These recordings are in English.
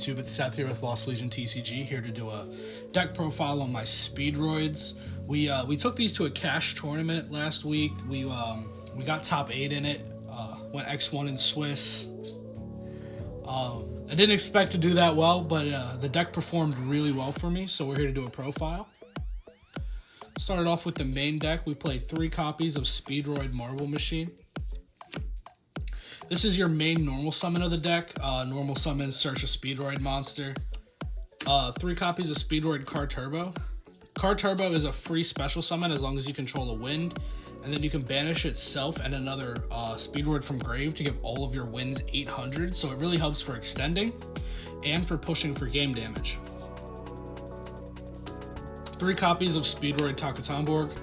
YouTube? It's Seth here with Lost Legion TCG, here to do a deck profile on my Speedroids. We took these to a cash tournament last week. We got top 8 in it, went X1 in Swiss. I didn't expect to do that well, but the deck performed really well for me, so we're here to do a profile. Started off with the main deck. We played 3 copies of Speedroid Marble Machine. This is your main normal summon of the deck. Normal summon, search a Speedroid monster. 3 copies of Speedroid Car Turbo. Car Turbo is a free special summon as long as you control a wind. And then you can banish itself and another Speedroid from grave to give all of your winds 800. So it really helps for extending and for pushing for game damage. 3 copies of Speedroid Takatamborg.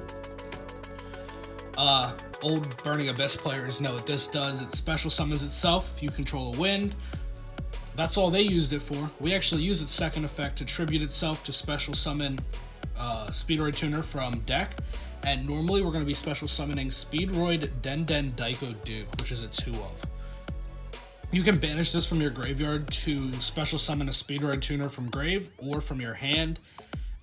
Old Burning Abyss players know what this does. It special summons itself if you control a wind. That's all they used it for. We actually use its second effect to tribute itself to special summon Speedroid Tuner from deck. And normally we're going to be special summoning Speedroid Den Daiko Duke, which is a 2-of. You can banish this from your graveyard to special summon a Speedroid Tuner from grave or from your hand.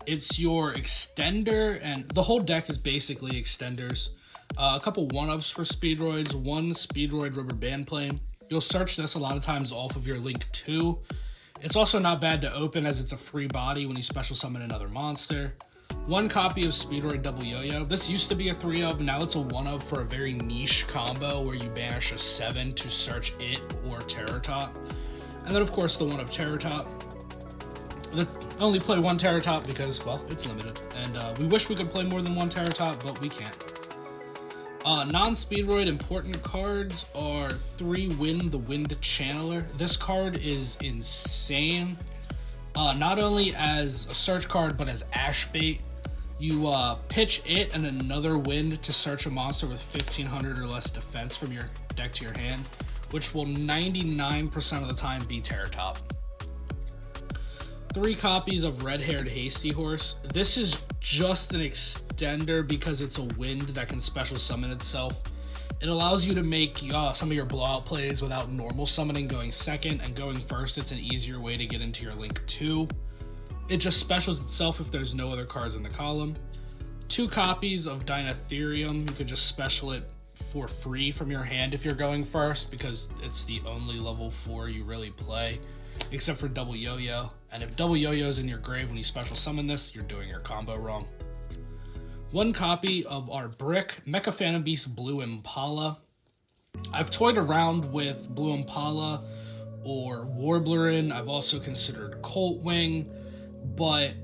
It's your extender, and the whole deck is basically extenders. A couple 1-ofs for Speedroids, 1 Speedroid Rubber Band Plane. You'll search this a lot of times off of your Link 2. It's also not bad to open as it's a free body when you special summon another monster. 1 copy of Speedroid Double Yo-Yo. This used to be a 3-of, now it's a 1-of for a very niche combo where you banish a 7 to search it or Terror Top. And then of course the 1-of Terror Top. Let's only play 1 Terror Top because, well, it's limited. And we wish we could play more than 1 Terror Top, but we can't. Non-Speedroid important cards are 3 Win the Wind Channeler. This card is insane. Not only as a search card, but as Ash Bait. You pitch it and another wind to search a monster with 1500 or less defense from your deck to your hand, which will 99% of the time be Terror Top. 3 copies of Red-Haired Hasty Horse. This is just an extender because it's a wind that can special summon itself. It allows you to make some of your blowout plays without normal summoning going second, and going first it's an easier way to get into your Link 2. It just specials itself if there's no other cards in the column. 2 copies of Dynatherium. You could just special it for free from your hand if you're going first because it's the only level 4 you really play, except for Double Yo-Yo. And if Double Yo-Yo's in your grave when you special summon this, you're doing your combo wrong. 1 copy of our Brick Mecha Phantom Beast Blue Impala. I've toyed around with Blue Impala or Warblerin. I've also considered Colt Wing, but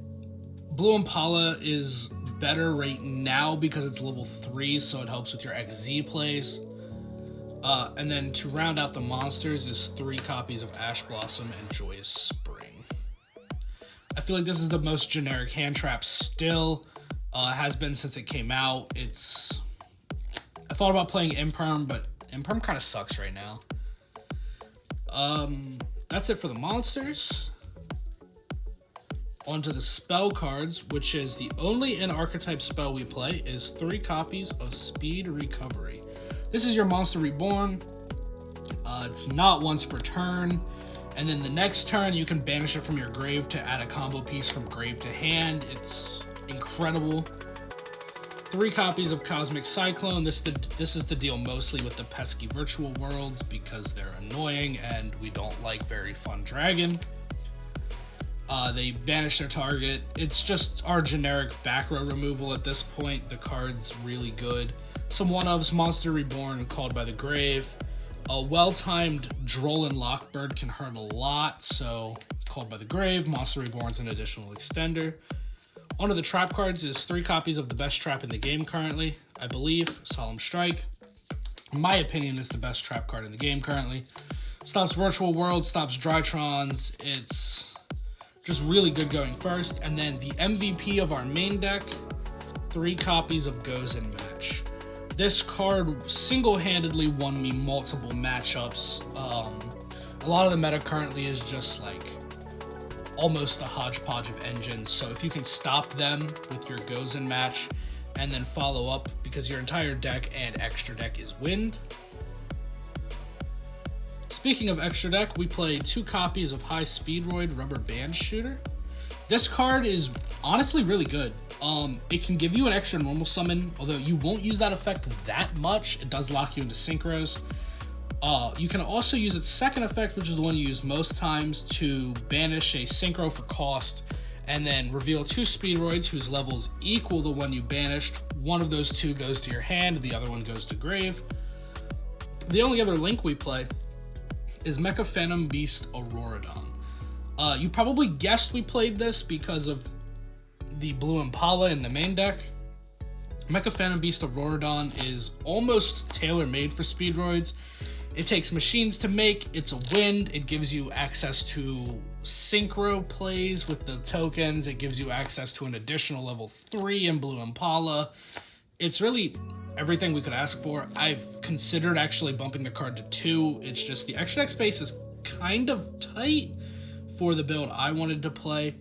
Blue Impala is better right now because it's level 3, so it helps with your XZ plays. And then to round out the monsters is 3 copies of Ash Blossom and Joyous Spring. I feel like this is the most generic hand trap still. Has been since it came out. I thought about playing Imperm, but Imperm kind of sucks right now. That's it for the monsters. Onto the spell cards, which is the only in-archetype spell we play, is 3 copies of Speed Recovery. This is your monster reborn. It's not once per turn. And then the next turn, you can banish it from your grave to add a combo piece from grave to hand. It's incredible. 3 copies of Cosmic Cyclone. This is the deal mostly with the pesky virtual worlds because they're annoying and we don't like Very Fun Dragon. They banish their target. It's just our generic back row removal at this point. The card's really good. Some 1-ofs, Monster Reborn, Called by the Grave. A well-timed Droll and Lockbird can hurt a lot, so Called by the Grave, Monster Reborn's an additional extender. Onto the trap cards is 3 copies of the best trap in the game currently, I believe, Solemn Strike. In my opinion, is the best trap card in the game currently. Stops Virtual World, stops Drytrons. It's just really good going first. And then the MVP of our main deck, 3 copies of Goes in Match. This card single-handedly won me multiple matchups. A lot of the meta currently is just like almost a hodgepodge of engines, so if you can stop them with your Goes in Match and then follow up because your entire deck and extra deck is wind, Speaking of extra deck, we play 2 copies of High Speedroid Rubber Band Shooter. This card is honestly really good. It can give you an extra normal summon, although you won't use that effect that much. It does lock you into synchros. You can also use its second effect, which is the one you use most times, to banish a synchro for cost, and then reveal 2 Speedroids whose levels equal the one you banished. One of those 2 goes to your hand, the other one goes to grave. The only other link we play is Mecha Phantom Beast Auroradon. You probably guessed we played this because of the Blue Impala in the main deck. Mecha Phantom Beast Auroradon is almost tailor-made for Speedroids. It takes machines to make, it's a wind, it gives you access to synchro plays with the tokens, it gives you access to an additional level 3 in Blue Impala. It's really everything we could ask for. I've considered actually bumping the card to 2. It's just the extra deck space is kind of tight for the build I wanted to play.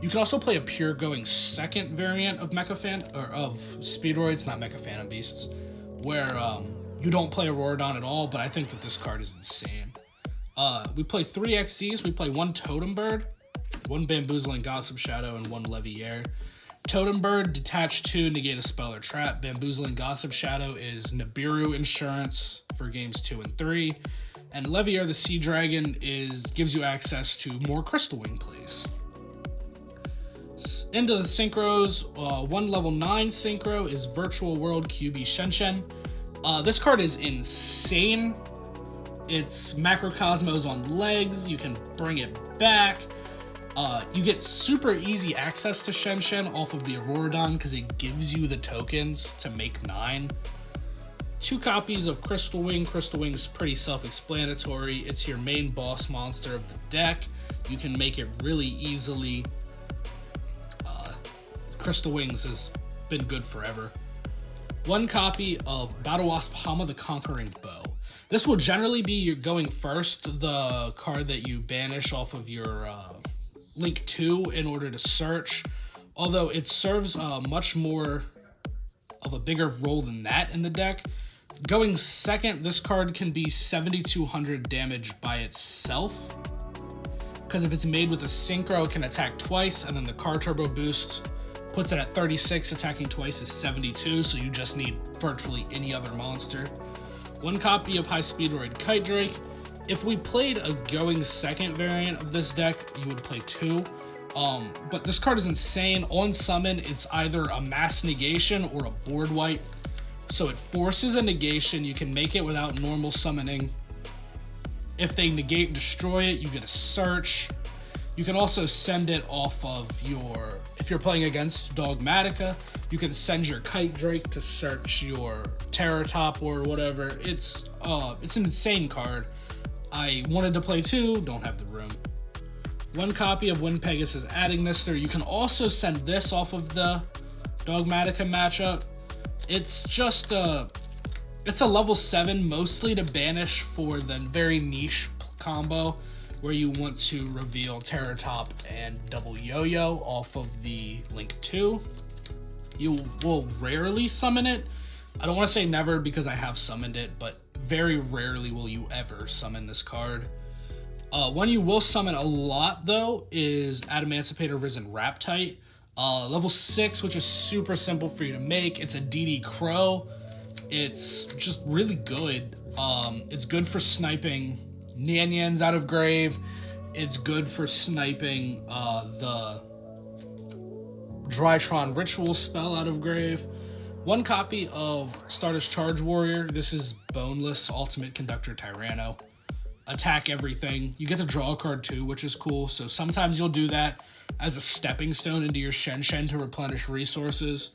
You can also play a pure going second variant of Speedroids, not Mecha Phantom Beasts, where you don't play Auroradon at all, but I think that this card is insane. We play 3 XZs. We play 1 Totem Bird, 1 Bamboozling Gossip Shadow, and 1 Leviair. Totem Bird, detach 2, negate a spell or trap. Bamboozling Gossip Shadow is Nibiru Insurance for games 2 and 3. And Leviair the Sea Dragon gives you access to more Crystal Wing plays. Into the synchros, 1 level 9 synchro is Virtual World QB Shenshen. This card is insane. It's Macrocosmos on legs. You can bring it back. You get super easy access to Shenshen off of the Auroradon because it gives you the tokens to make 9. 2 copies of Crystal Wing. Crystal Wing is pretty self-explanatory. It's your main boss monster of the deck. You can make it really easily. Crystal Wings has been good forever. 1 copy of Battle Wasp Hama the Conquering Bow. This will generally be your going first, the card that you banish off of your Link 2 in order to search, although it serves much more of a bigger role than that in the deck. Going second, this card can be 7,200 damage by itself, because if it's made with a synchro, it can attack twice, and then the card turbo boost puts it at 36, attacking twice is 72, so you just need virtually any other monster. 1 copy of High Speedroid Kite Drake. If we played a going second variant of this deck, you would play 2. But this card is insane. On summon, it's either a mass negation or a board wipe. So it forces a negation. You can make it without normal summoning. If they negate and destroy it, you get a search. You can also send it off of if you're playing against Dogmatica, you can send your Kite Drake to search your Terror Top or whatever. It's an insane card. I wanted to play 2, don't have the room. 1 copy of Wind Pegasus Adding Mister. You can also send this off of the Dogmatica matchup. It's just it's a level 7 mostly to banish for the very niche combo where you want to reveal Terror Top and Double Yo-Yo off of the Link 2. You will rarely summon it. I don't want to say never because I have summoned it, but very rarely will you ever summon this card. One you will summon a lot, though, is Adamancipator Risen Raptite. Level 6, which is super simple for you to make. It's a DD Crow. It's just really good. It's good for sniping Nyanyans out of grave. It's good for sniping the Drytron Ritual spell out of grave. 1 copy of Stardust Charge Warrior. This is boneless Ultimate Conductor Tyranno. Attack everything. You get to draw a card too, which is cool. So sometimes you'll do that as a stepping stone into your Shenshen to replenish resources.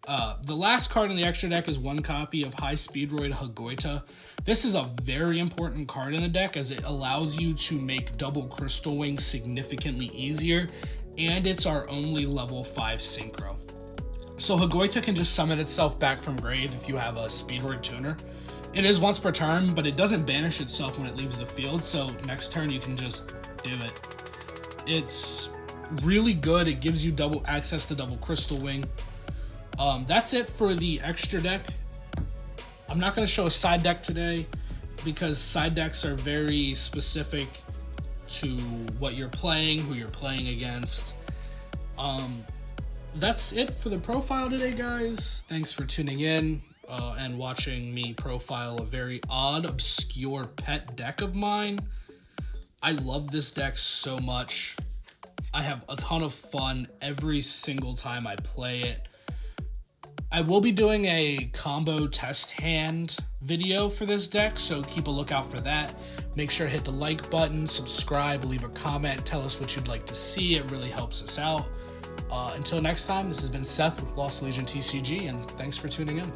The last card in the extra deck is 1 copy of High Speedroid Hagoita. This is a very important card in the deck as it allows you to make double Crystal Wings significantly easier, and it's our only level 5 synchro. So Hagoita can just summon itself back from grave if you have a Speedroid tuner. It is once per turn, but it doesn't banish itself when it leaves the field, so next turn you can just do it. It's really good. It gives you double access to double Crystal Wing. That's it for the extra deck. I'm not going to show a side deck today. because side decks are very specific to what you're playing, who you're playing against. That's it for the profile today, guys. Thanks for tuning in and watching me profile a very odd, obscure pet deck of mine. I love this deck so much. I have a ton of fun every single time I play it. I will be doing a combo test hand video for this deck, so keep a lookout for that. Make sure to hit the like button, subscribe, leave a comment, tell us what you'd like to see. It really helps us out. Until next time, this has been Seth with Lost Legion TCG, and thanks for tuning in.